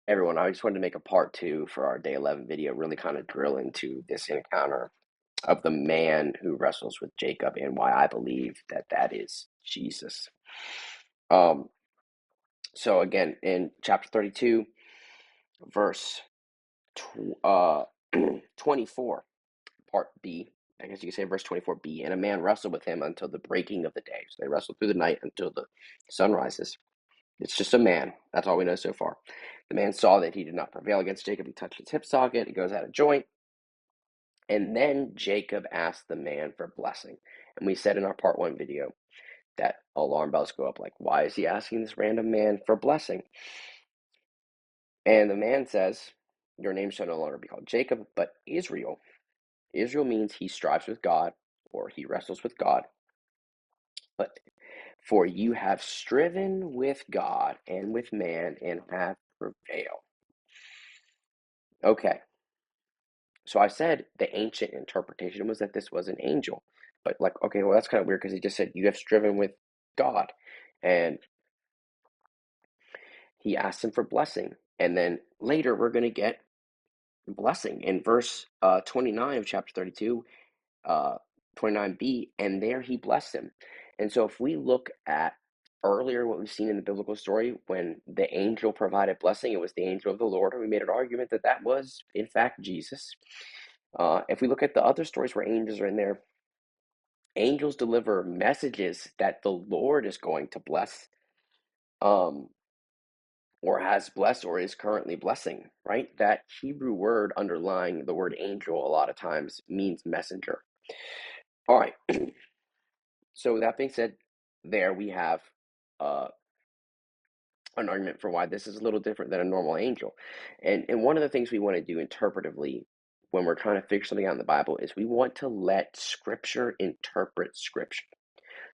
Everyone, I just wanted to make a part two for our day 11 video, really kind of drill into this encounter of the man who wrestles with Jacob and why I believe that that is Jesus. Um, so again, in chapter 32, verse 24, part B, I guess you could say verse 24b, and a man wrestled with him until the breaking of the day. So they wrestled through the night until the sun rises. It's just a man. That's all we know so far. The man saw that he did not prevail against Jacob. He touched his hip socket. It goes out of joint. And then Jacob asked the man for blessing. And we said in our part one video that alarm bells go up like, why is he asking this random man for blessing? And the man says, your name shall no longer be called Jacob, but Israel. Israel means he strives with God or he wrestles with God. But for you have striven with God and with man and have prevailed. Okay. So I said the ancient interpretation was that this was an angel. But like, okay, well, that's kind of weird because he just said, you have striven with God. And he asked him for blessing. And then later we're going to get blessing in verse 29 of chapter 32, 29b, and there he blessed him. And so if we look at earlier what we've seen in the biblical story, when the angel provided blessing, it was the angel of the Lord, and we made an argument that that was, in fact, Jesus. If we look at the other stories where angels are in there, angels deliver messages that the Lord is going to bless, or has blessed, or is currently blessing, right? That Hebrew word underlying the word angel a lot of times means messenger. All right. So that being said, there we have uh, an argument for why this is a little different than a normal angel. And one of the things we want to do interpretively when we're trying to figure something out in the Bible is we want to let Scripture interpret Scripture.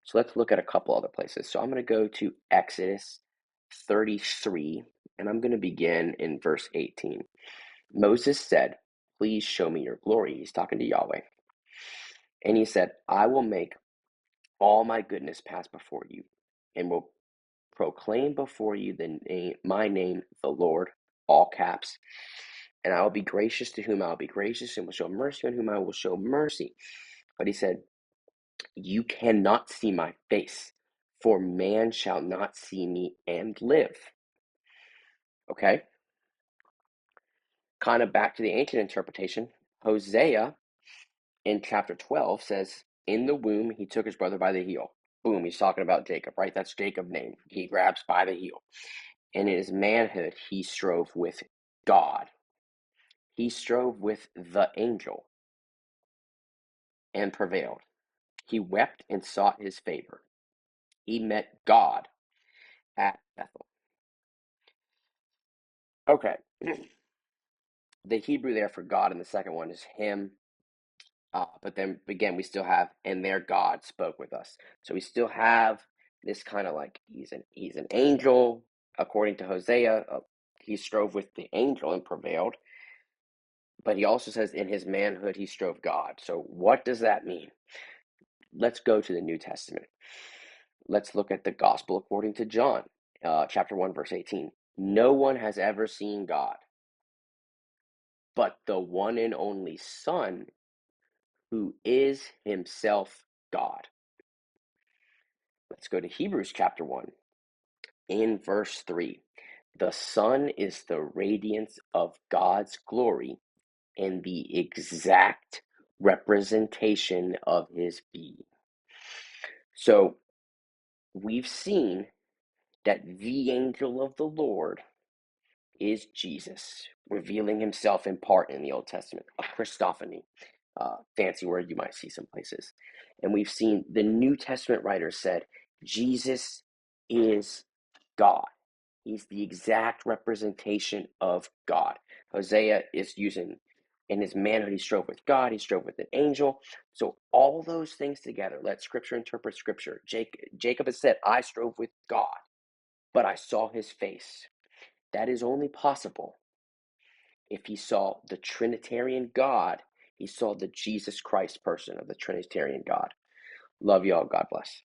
So let's look at a couple other places. So I'm going to go to Exodus 33, and I'm going to begin in verse 18. Moses said, please show me your glory. He's talking to Yahweh. And he said, I will make all my goodness pass before you, and will proclaim before you my name, the Lord, all caps. And I will be gracious to whom I will be gracious, and will show mercy on whom I will show mercy. But he said, you cannot see my face, for man shall not see me and live. Okay? Kind of back to the ancient interpretation. Hosea in chapter 12 says, in the womb he took his brother by the heel. Boom, he's talking about Jacob, right? That's Jacob's name. He grabs by the heel. And in his manhood, he strove with God. He strove with the angel and prevailed. He wept and sought his favor. He met God at Bethel. Okay. The Hebrew there for God in the second one is him. But then again, we still have, and their God spoke with us. So we still have this kind of like he's an angel, according to Hosea. He strove with the angel and prevailed. But he also says in his manhood he strove God. So what does that mean? Let's go to the New Testament. Let's look at the Gospel according to John, chapter 1, verse 18. No one has ever seen God, but the one and only Son, who is himself God. Let's go to Hebrews chapter 1, in verse 3. The Son is the radiance of God's glory and the exact representation of his being. So we've seen that the angel of the Lord is Jesus, revealing himself in part in the Old Testament, a Christophany, fancy word you might see some places. And we've seen the New Testament writers said Jesus is God. He's the exact representation of God. Hosea is using, in his manhood, he strove with God, he strove with an angel. So all those things together, let Scripture interpret Scripture. Jacob has said, I strove with God, but I saw his face. That is only possible if he saw the Trinitarian God. He saw the Jesus Christ person of the Trinitarian God. Love y'all. God bless.